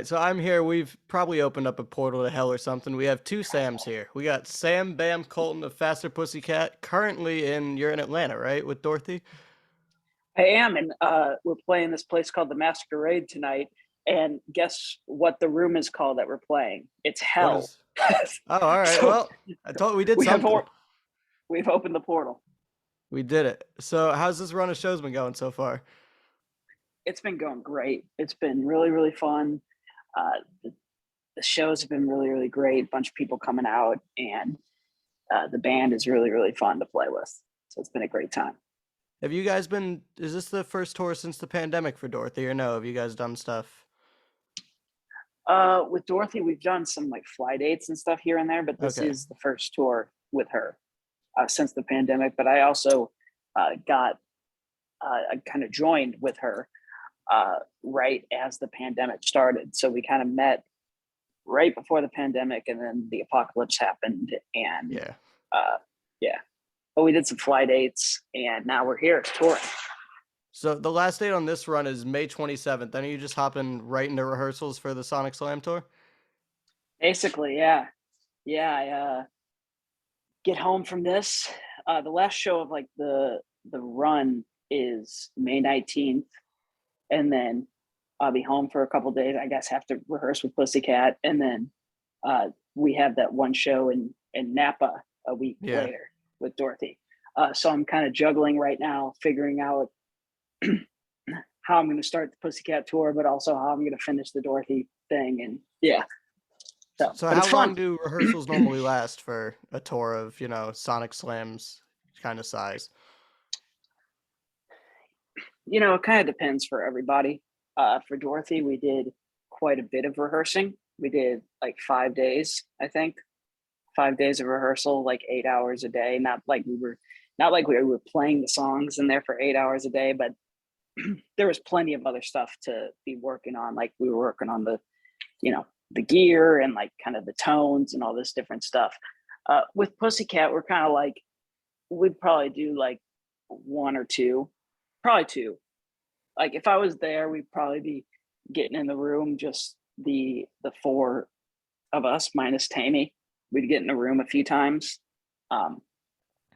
So I'm here. We've probably opened up a portal to hell or something. We have two Sams here. We got Sam Bam Colton of Faster Pussycat, currently you're in Atlanta, right, with Dorothy? I am, and we're playing this place called the Masquerade tonight. And guess what the room is called that we're playing? It's What hell. is? Oh, all right. So Well, I thought we did we have something. we've opened the portal. We did it. So how's this run of shows been going so far? It's been going great. It's been really really fun. The shows have been really really great. A bunch of people coming out, and the band is really really fun to play with. So it's been a great time. Have you guys been? Is this the first tour since the pandemic for Dorothy, or no? Have you guys done stuff? With Dorothy, we've done some like fly dates and stuff here and there, but this Okay. is the first tour with her since the pandemic. But I also got I kind of joined with her right as the pandemic started. So we kind of met right before the pandemic, and then the apocalypse happened, and Yeah. uh, yeah. But we did some fly dates, and now we're here touring. So the last date on this run is May 27th. Then are you just hopping right into rehearsals for the Sonic Slam tour? Basically, yeah, yeah. I get home from this. The last show of like the run is May 19th, and then I'll be home for a couple days. I guess have to rehearse with Pussycat, and then we have that one show in Napa a week Yeah. later with Dorothy. So I'm kind of juggling right now, figuring out how I'm going to start the Pussycat tour, but also how I'm going to finish the Dorothy thing. And yeah, so So but how it's fun. long do rehearsals normally last for a tour of, Sonic Slam's kind of size? It kind of depends for everybody. For Dorothy, we did quite a bit of rehearsing. We did like 5 days, I think, 5 days of rehearsal, like 8 hours a day. Not like we were playing the songs in there for 8 hours a day, but there was plenty of other stuff to be working on. Like we were working on the gear and like kind of the tones and all this different stuff. With Pussycat, we're kind of like we'd probably do like one or two, probably two. Like if I was there, we'd probably be getting in the room, just the four of us minus Tammy. We'd get in a room a few times, um,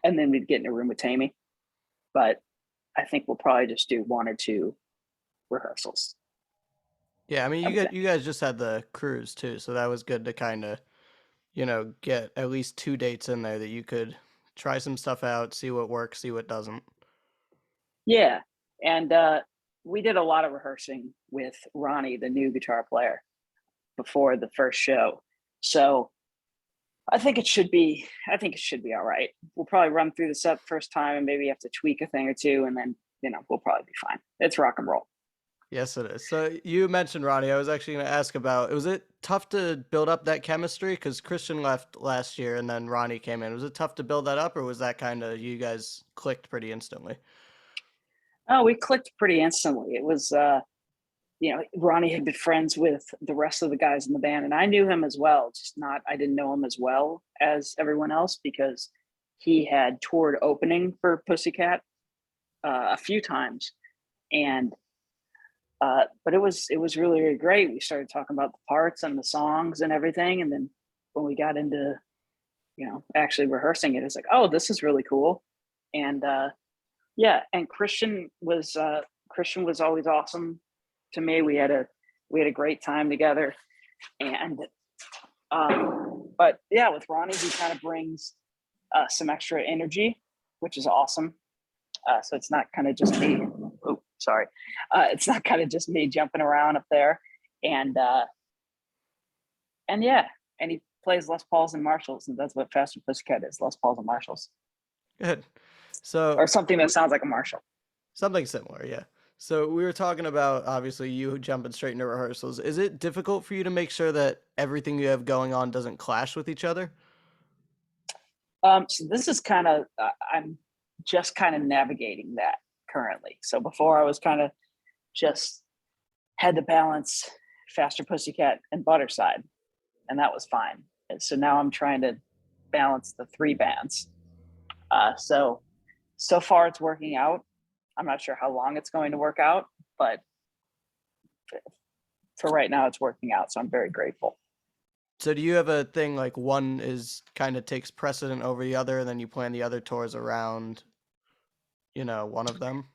and then we'd get in a room with Tammy. But I think we'll probably just do one or two rehearsals. Yeah, I mean, I would say. you guys just had the cruise too, so that was good to kind of, get at least two dates in there that you could try some stuff out, see what works, see what doesn't. Yeah, and we did a lot of rehearsing with Ronnie, the new guitar player, before the first show. So I think it should be all right. We'll probably run through the set first time and maybe have to tweak a thing or two, and then we'll probably be fine. It's rock and roll. Yes, it is. So you mentioned Ronnie. I was actually going to ask about, was it tough to build up that chemistry? Because Christian left last year and then Ronnie came in. Was it tough to build that up, or was that kind of you guys clicked pretty instantly? Oh, we clicked pretty instantly. It was Ronnie had been friends with the rest of the guys in the band, and I knew him as well. Just not I didn't know him as well as everyone else because he had toured opening for Pussycat a few times, and but it was really really great. We started talking about the parts and the songs and everything, and then when we got into actually rehearsing it, it's like, oh, this is really cool. And yeah, and Christian was always awesome to me. We had a great time together, and but yeah, with Ronnie, he kind of brings some extra energy, which is awesome. So it's not kind of just me. Oh, sorry. It's not kind of just me jumping around up there, and yeah, and he plays Les Pauls and Marshalls, and that's what Faster Pussycat is: Les Pauls and Marshalls, Good. So or something that sounds like a Marshall. something similar, yeah. So we were talking about obviously you jumping straight into rehearsals. Is it difficult for you to make sure that everything you have going on doesn't clash with each other? So this is kind of I'm just kind of navigating that currently. So before I was kind of just had to balance Faster Pussycat and Budderside, and that was fine. And so now I'm trying to balance the three bands. So far it's working out. I'm not sure how long it's going to work out, but for right now, it's working out. So I'm very grateful. So do you have a thing like one is kind of takes precedent over the other, and then you plan the other tours around, one of them?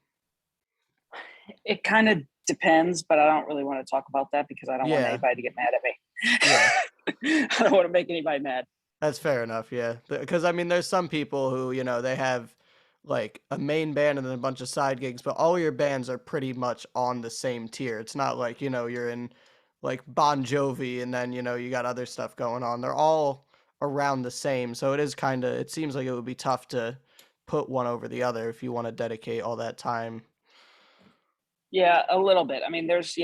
It kind of depends, but I don't really want to talk about that because I don't want Yeah, anybody to get mad yeah. at me. I don't want to make anybody mad. That's fair enough, yeah. Because I mean, there's some people who, they have like a main band and then a bunch of side gigs, but all your bands are pretty much on the same tier. It's not like, you're in like Bon Jovi and then, you got other stuff going on. They're all around the same. So it seems like it would be tough to put one over the other if you want to dedicate all that time. Yeah, a little bit. I mean, there's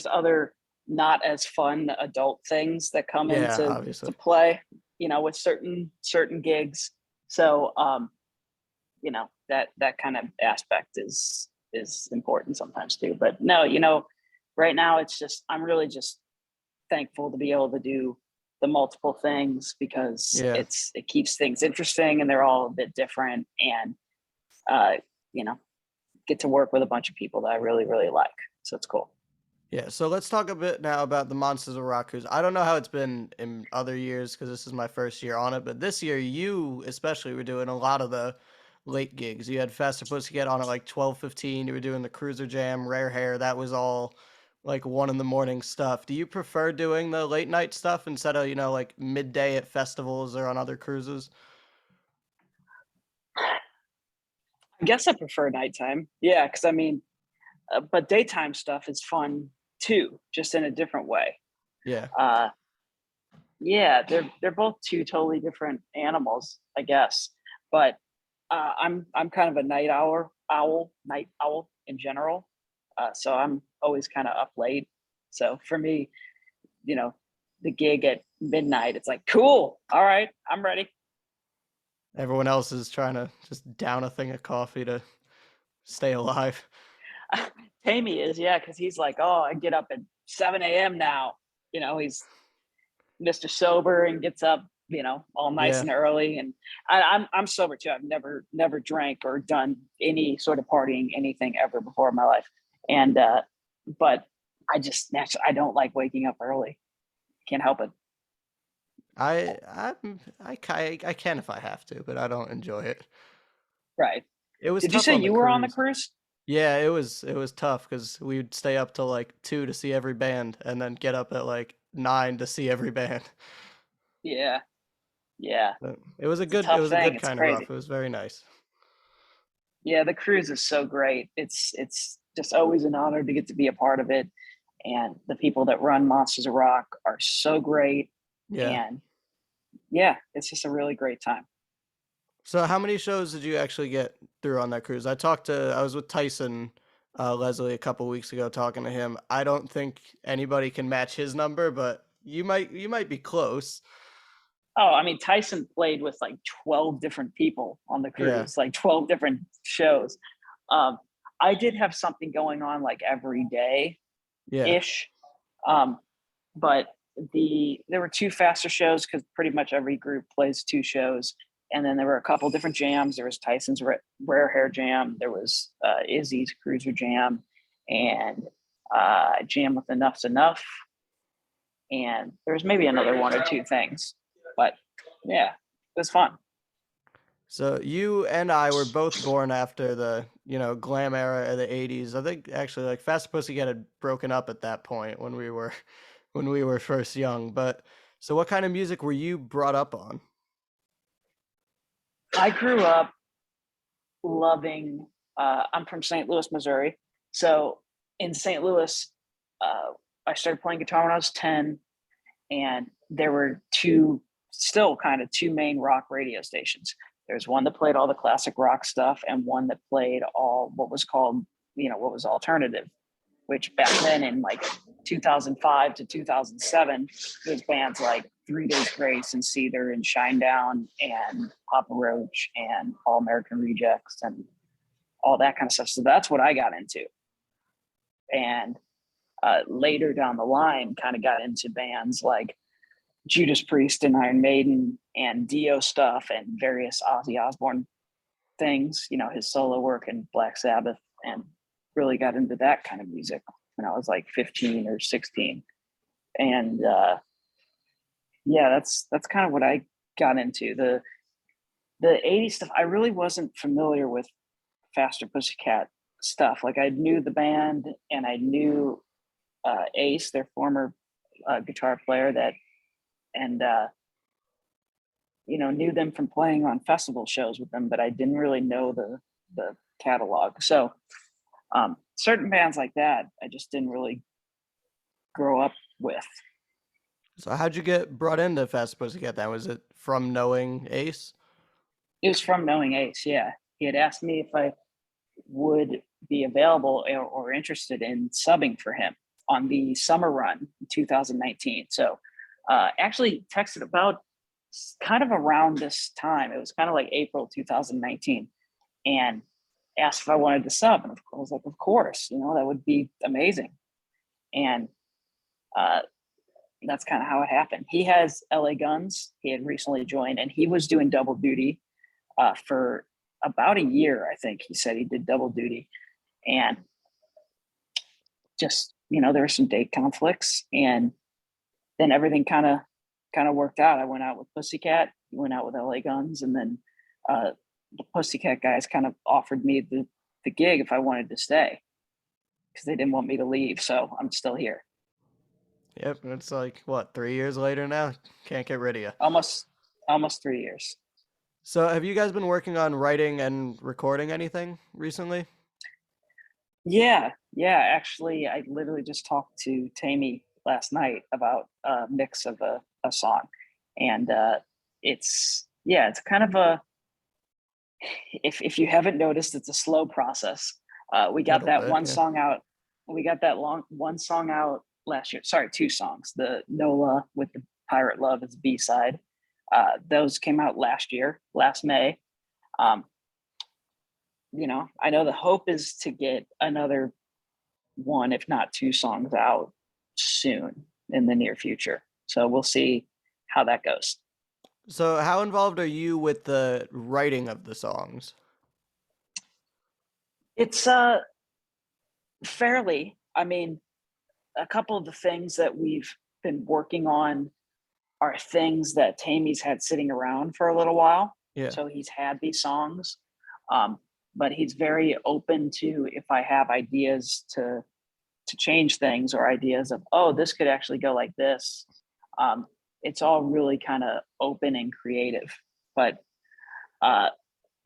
other not as fun adult things that come Yeah, into obviously. to play, with certain gigs. So, that kind of aspect is important sometimes too. But no, right now it's just I'm really just thankful to be able to do the multiple things because Yeah. it keeps things interesting and they're all a bit different and uh, you know, get to work with a bunch of people that I really, really like. So it's cool. Yeah, so let's talk a bit now about the Monsters of Rock cruise. I don't know how it's been in other years because this is my first year on it, but this year you especially were doing a lot of the late gigs. You had Faster Pussycat on at like 12:15. You were doing the Cruiser Jam, Rare Hair. That was all like 1 in the morning stuff. Do you prefer doing the late night stuff instead of, like midday at festivals or on other cruises? I guess I prefer nighttime. Yeah, because I mean, but daytime stuff is fun too, just in a different way. Yeah. Uh, yeah, they're both two totally different animals, I guess. But I'm kind of a night owl in general. So I'm always kind of up late. So for me, you know, the gig at midnight, it's like, cool. All right, I'm ready. Everyone else is trying to just down a thing of coffee to stay alive. Tammy is, yeah, because he's like, oh, I get up at 7 a.m. now. He's Mr. Sober and gets up, all nice Yeah. and early. And I'm sober too. I've never drank or done any sort of partying, anything ever before in my life. And but I just naturally I don't like waking up early. Can't help it. I can if I have to, but I don't enjoy it. Right. It was Did you tough say on the you were on the cruise. cruise? Yeah, it was tough because we'd stay up till like 2 to see every band, and then get up at like 9 to see every band. Yeah. Yeah. But It's a it tough was a thing. good It's kind of rough. crazy. It was very nice. Yeah, the cruise is so great. It's just always an honor to get to be a part of it. And the people that run Monsters of Rock are so great. Yeah. And yeah, it's just a really great time. So how many shows did you actually get through on that cruise? I was with Tyson Leslie a couple weeks ago talking to him. I don't think anybody can match his number, but you might be close. Oh, I mean, Tyson played with like 12 different people on the Yeah. cruise, like 12 different shows. Um, I did have something going on like every day Yeah. ish. Um, but there were two faster shows because pretty much every group plays two shows. And then there were a couple different jams. There was Tyson's Rare Hair Jam. There was Izzy's Cruiser Jam, and Jam with Enough's Enough. And there was maybe another one or two things, but yeah, it was fun. So you and I were both born after the, glam era of the 80s. I think actually like Fast Pussycat had broken up at that point when we were when we were first young. But so what kind of music were you brought up on? I grew up loving. I'm from St. Louis, Missouri, so in St. Louis, I started playing guitar when I was 10, and there were still kind of two main rock radio stations. There's one that played all the classic rock stuff and one that played all what was called, what was alternative, which back then in like 2005 to 2007, there's bands like Three Days Grace and Seether and Shinedown and Papa Roach and All American Rejects and all that kind of stuff. So that's what I got into. And later down the line, kind of got into bands like Judas Priest and Iron Maiden and Dio stuff and various Ozzy Osbourne things, his solo work and Black Sabbath, and really got into that kind of music. when I was like 15 or 16. And yeah, that's kind of what I got into. The 80s stuff, I really wasn't familiar with Faster Pussycat stuff. Like I knew the band and I knew Ace, their former guitar player, that and knew them from playing on festival shows with them, but I didn't really know the catalog. So certain bands like that, I just didn't really grow up with. So how'd you get brought into Fast Pussycat then? Was it from knowing Ace? It was from knowing Ace. Yeah, he had asked me if I would be available or interested in subbing for him on the summer run in 2019. So actually texted about kind of around this time. It was kind of like April 2019, and asked if I wanted to sub, and I was like, of course, that would be amazing. And uh, that's kind of how it happened. He has LA Guns. He had recently joined, and he was doing double duty for about a year. I think he said he did double duty, and just there were some date conflicts, and then everything kind of worked out. I went out with Pussycat. He went out with LA Guns, and then the Pussycat guys kind of offered me the gig if I wanted to stay because they didn't want me to leave. So I'm still here. Yep, it's like what, 3 years later now? Can't get rid of you. Almost 3 years. So have you guys been working on writing and recording anything recently? Yeah. Actually, I literally just talked to Tammy last night about a mix of a song, and it's kind of a, if you haven't noticed, it's a slow process. We got Little that bit, one yeah. song out. We got that long one song out last year. Sorry, two songs. The Nola with the Pirate Love is B side. Those came out last year, last May. Um, I know the hope is to get another one, if not two songs out soon in the near future. So we'll see how that goes. So how involved are you with the writing of the songs? It's fairly, I mean, a couple of the things that we've been working on are things that Tammy's had sitting around for a little while. Yeah. So he's had these songs, um, but he's very open to if I have ideas to change things or ideas of, oh, this could actually go like this. Um, it's all really kind of open and creative. But uh,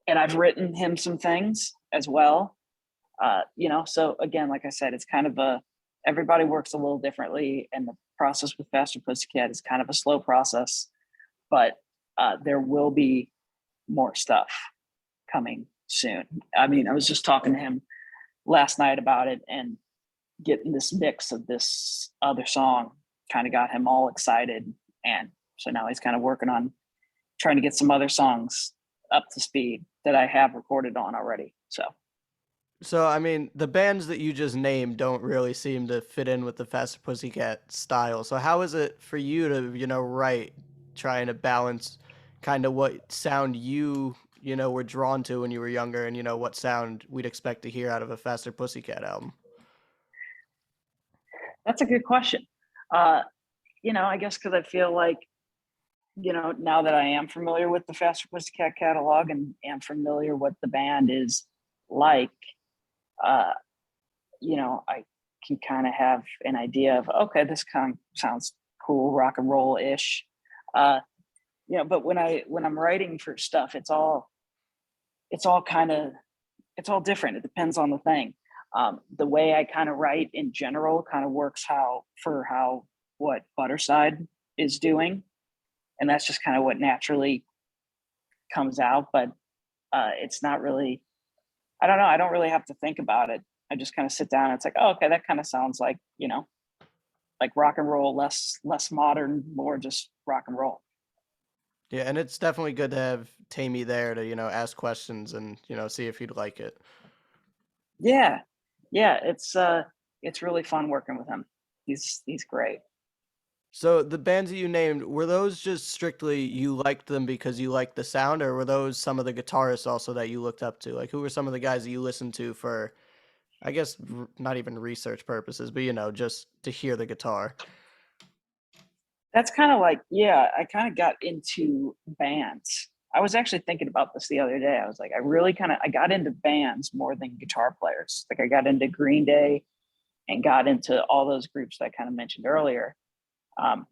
and I've written him some things as well. So again, like I said, it's kind of everybody works a little differently, and the process with Faster Pussycat is kind of a slow process, but there will be more stuff coming soon. I mean, I was just talking to him last night about it, and getting this mix of this other song kind of got him all excited. And so now he's kind of working on trying to get some other songs up to speed that I have recorded on already. So I mean, the bands that you just named don't really seem to fit in with the Faster Pussycat style. So how is it for you to, write, trying to balance kind of what sound you were drawn to when you were younger, and what sound we'd expect to hear out of a Faster Pussycat album? That's a good question. Uh, I guess because I feel like, now that I am familiar with the Faster Pussycat catalog and am familiar what the band is like, uh, I can kind of have an idea of, okay, this kind of sounds cool, rock and roll ish. Uh, but when I'm writing for stuff, it's all kind of, it's all different. It depends on the thing. The way I kind of write in general kind of works how what Budderside is doing, and that's just kind of what naturally comes out. But it's not really. I don't know. I don't really have to think about it. I just kind of sit down and it's like, oh, okay, that kind of sounds like like rock and roll, less modern, more just rock and roll. Yeah, and it's definitely good to have Tammy there to, ask questions and, see if you'd like it. Yeah, yeah. It's really fun working with him. He's great. So the bands that you named, were those just strictly you liked them because you liked the sound, or were those some of the guitarists also that you looked up to? Like, who were some of the guys that you listened to for, I guess not even research purposes, but just to hear the guitar. That's kind of like, yeah, I kind of got into bands. I was actually thinking about this the other day. I was like, I got into bands more than guitar players. Like I got into Green Day and got into all those groups that I kind of mentioned earlier. Um,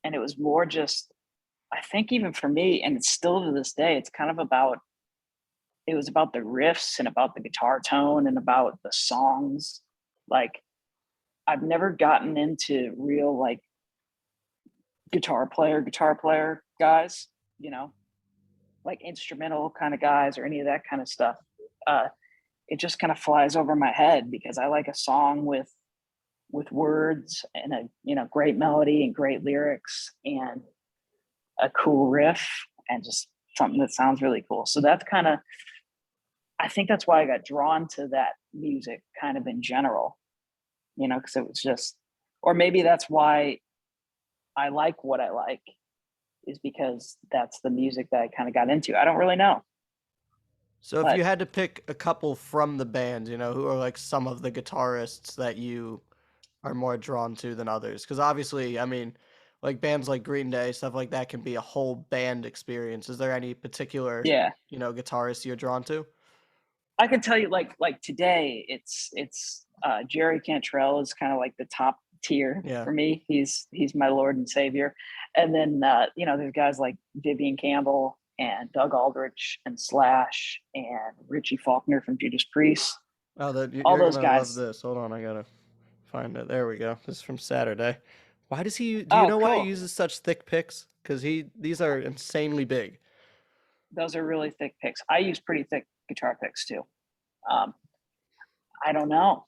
and it was more just, I think even for me, and it's still to this day, it's kind of about, it was about the riffs and about the guitar tone and about the songs. Like I've never gotten into real like guitar player guys, you know, like instrumental kind of guys or any of that kind of stuff. Uh, it just kind of flies over my head because I like a song with words and a great melody and great lyrics and a cool riff and just something that sounds really cool. So that's kind of, I think that's why I got drawn to that music kind of in general, because it was just, or maybe that's why I like what I like is because that's the music that I kind of got into. I don't really know, So if you but had to pick a couple from the band, who are like some of the guitarists that you are more drawn to than others? Because obviously, I mean, like bands like Green Day, stuff like that can be a whole band experience. Is there any particular, yeah, guitarist you're drawn to? I can tell you like today it's Jerry Cantrell is kind of like the top tier Yeah. for me. He's my Lord and Savior. And then there's guys like Vivian Campbell and Doug Aldrich and Slash and Richie Faulkner from Judas Priest. Oh, All you're those gonna love guys. this. Hold on, I gotta find it. There we go. This is from Saturday. Why does he? Do you Oh, know why he cool. uses such thick picks? Because these are insanely big. Those are really thick picks. I use pretty thick guitar picks too. Um, I don't know.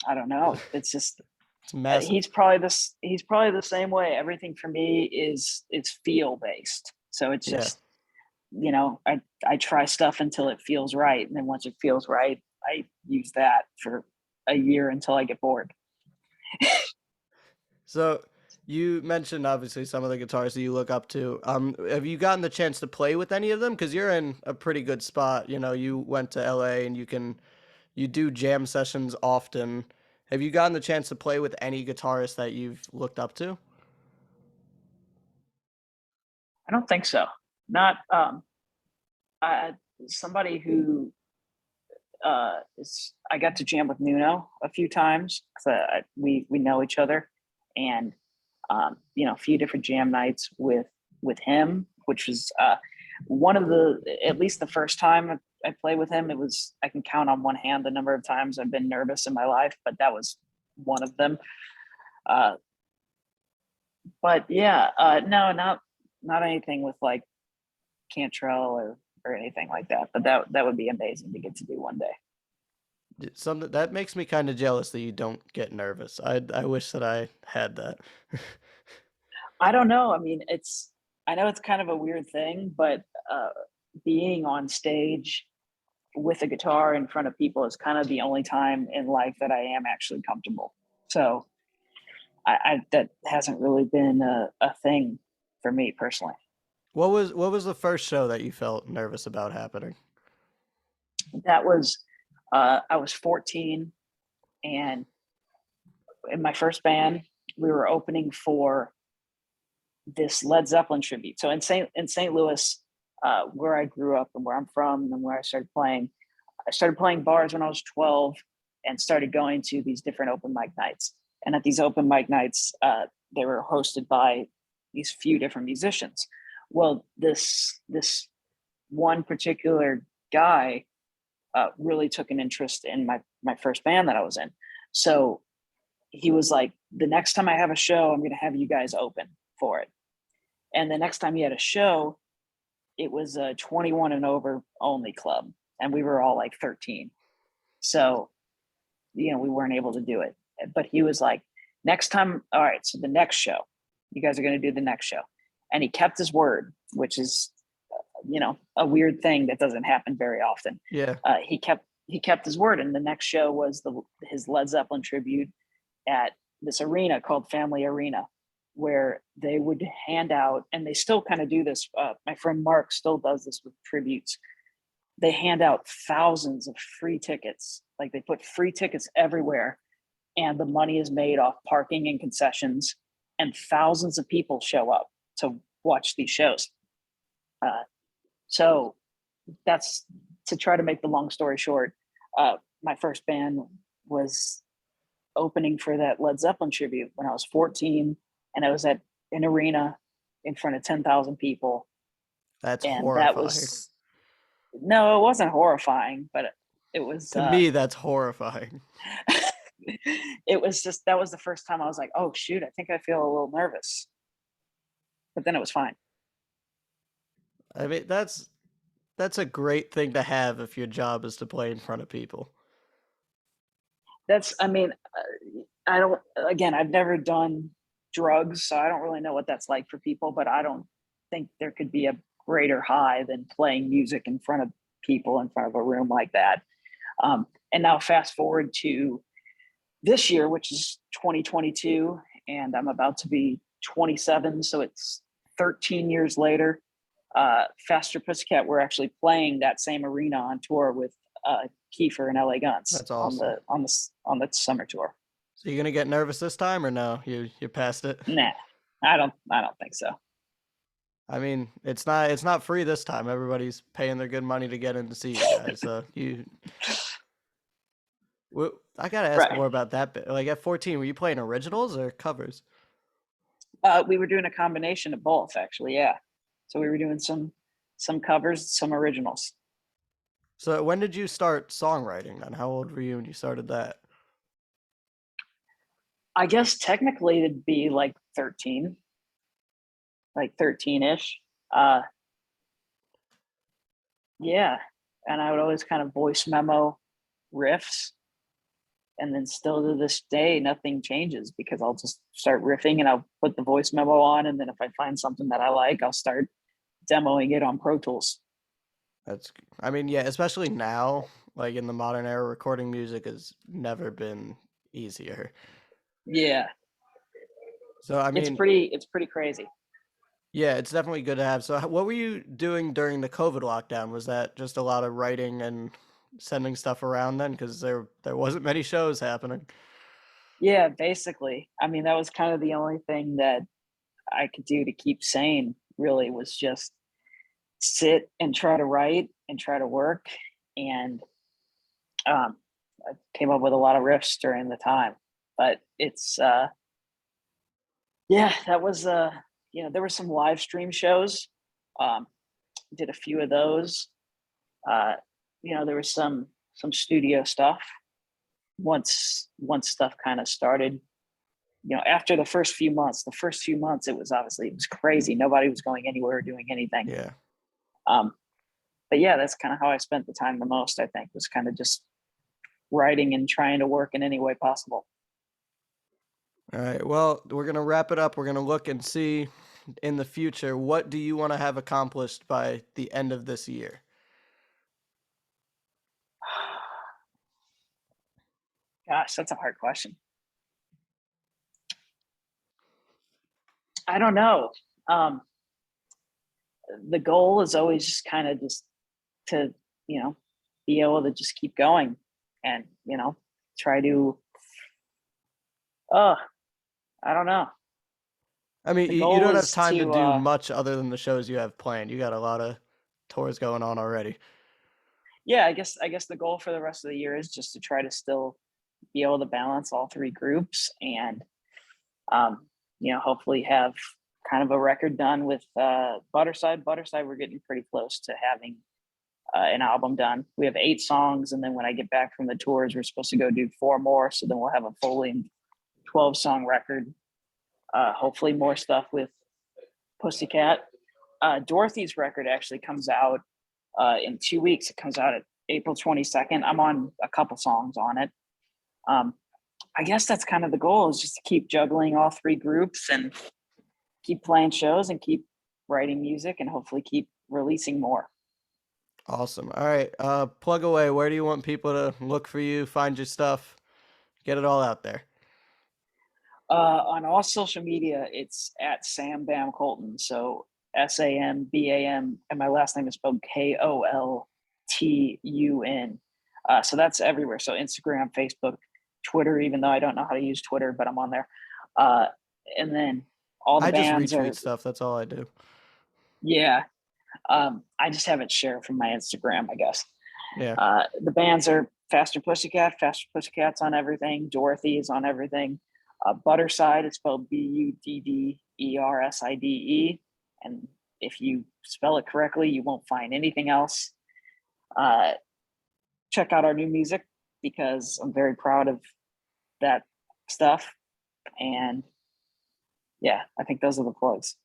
I don't know. It's just It's massive. he's probably the same way. Everything for me is it's feel based. So it's Yeah. just I try stuff until it feels right, and then once it feels right, I use that for a year until I get bored. So you mentioned obviously some of the guitars that you look up to. Have you gotten the chance to play with any of them? Because you're in a pretty good spot. You went to LA and you do jam sessions often. Have you gotten the chance to play with any guitarists that you've looked up to? I don't think so. Not I somebody who is I got to jam with Nuno a few times because we know each other, and a few different jam nights with him, which was one of the at least the first time I played with him. It was I can count on one hand the number of times I've been nervous in my life, but that was one of them. Uh, but yeah, no, not anything with like Cantrell or anything like that. But that would be amazing to get to do one day. Something that makes me kind of jealous that you don't get nervous. I wish that I had that. I don't know. I mean, I know it's kind of a weird thing, but uh, being on stage with a guitar in front of people is kind of the only time in life that I am actually comfortable. So I that hasn't really been a thing for me personally. What was the first show that you felt nervous about happening? That was I was 14, and in my first band, we were opening for this Led Zeppelin tribute. So in St. Louis, where I grew up and where I'm from and where I started playing bars when I was 12 and started going to these different open mic nights. And at these open mic nights, they were hosted by these few different musicians. Well, this one particular guy really took an interest in my first band that I was in. So he was like, the next time I have a show, I'm going to have you guys open for it. And the next time he had a show, it was a 21 and over only club. And we were all like 13. So, we weren't able to do it. But he was like, next time, all right, so the next show, you guys are going to do the next show. And he kept his word, which is, a weird thing that doesn't happen very often. Yeah. He kept his word. And the next show was his Led Zeppelin tribute at this arena called Family Arena, where they would hand out, and they still kind of do this. My friend Mark still does this with tributes. They hand out thousands of free tickets Like they put free tickets everywhere, and the money is made off parking and concessions, and thousands of people show up to watch these shows. So that's, to try to make the long story short. My first band was opening for that Led Zeppelin tribute when I was 14, and I was at an arena in front of 10,000 people. That's And that horrifying. was, no, it wasn't horrifying, but it was, To me, that's horrifying. it was just, that was the first time I was like, oh shoot, I think I feel a little nervous. But then it was fine. I mean, that's a great thing to have if your job is to play in front of people. That's, I mean, I don't, again, I've never done drugs, so I don't really know what that's like for people, but I don't think there could be a greater high than playing music in front of people, in front of a room like that. And now fast forward to this year, which is 2022, and I'm about to be 27, so it's 13 years later. Faster Pussycat, we're actually playing that same arena on tour with Kiefer and LA Guns. That's awesome. On the summer tour. So you gonna get nervous this time, or no? You're past it. Nah, I don't think so. I mean, it's not free this time. Everybody's paying their good money to get in to see you guys. So I gotta ask more about that bit. Like at 14, were you playing originals or covers? We were doing a combination of both, actually. Yeah. So we were doing some covers, some originals. So when did you start songwriting then? How old were you when you started that? I guess technically it'd be like 13, like 13-ish. Yeah. And I would always kind of voice memo riffs. And then still to this day, nothing changes, because I'll just start riffing and I'll put the voice memo on. And then if I find something that I like, I'll start demoing it on Pro Tools. I mean, yeah, especially now, like in the modern era, recording music has never been easier. Yeah. So I mean, it's pretty crazy. Yeah, it's definitely good to have. So what were you doing during the COVID lockdown? Was that just a lot of writing and sending stuff around then? Because there wasn't many shows happening. Yeah, basically. I mean, that was kind of the only thing that I could do to keep sane, really, was just sit and try to write and try to work. And I came up with a lot of riffs during the time. But it's yeah, that was there were some live stream shows. Did a few of those. There was some studio stuff. Once stuff kind of started, after the first few months, it was crazy. Nobody was going anywhere or doing anything. Yeah. But yeah, that's kind of how I spent the time the most, I think, was kind of just writing and trying to work in any way possible. All right. Well, we're going to wrap it up. We're going to look and see in the future, what do you want to have accomplished by the end of this year? Gosh, that's a hard question. I don't know. The goal is always just kind of just to, be able to just keep going and, try to, I don't know. I mean, you don't have time to do much other than the shows you have planned. You got a lot of tours going on already. Yeah, I guess the goal for the rest of the year is just to try to still be able to balance all three groups and, hopefully have kind of a record done with Budderside. Budderside, we're getting pretty close to having an album done. We have 8 songs, and then when I get back from the tours, we're supposed to go do 4 more. So then we'll have a full 12-song record. Hopefully more stuff with Pussycat. Dorothy's record actually comes out in 2 weeks. It comes out at April 22nd. I'm on a couple songs on it. I guess that's kind of the goal, is just to keep juggling all 3 groups and keep playing shows and keep writing music and hopefully keep releasing more. Awesome. All right. Plug away. Where do you want people to look for you, find your stuff, get it all out there? On all social media, it's at Sam Bam Koltun. So SAMBAM, and my last name is spelled KOLTUN. So that's everywhere. So Instagram, Facebook, Twitter, even though I don't know how to use Twitter, but I'm on there. Uh, and then all the I just bands retweet are, stuff. That's all I do. yeah. I just have it shared from my Instagram, I guess. Yeah. The bands are Faster Pussycat. Faster Pussycat's on everything. Dorothy is on everything. Budderside is spelled Budderside. And if you spell it correctly, you won't find anything else. Check out our new music because I'm very proud of that stuff. And yeah, I think those are the plugs.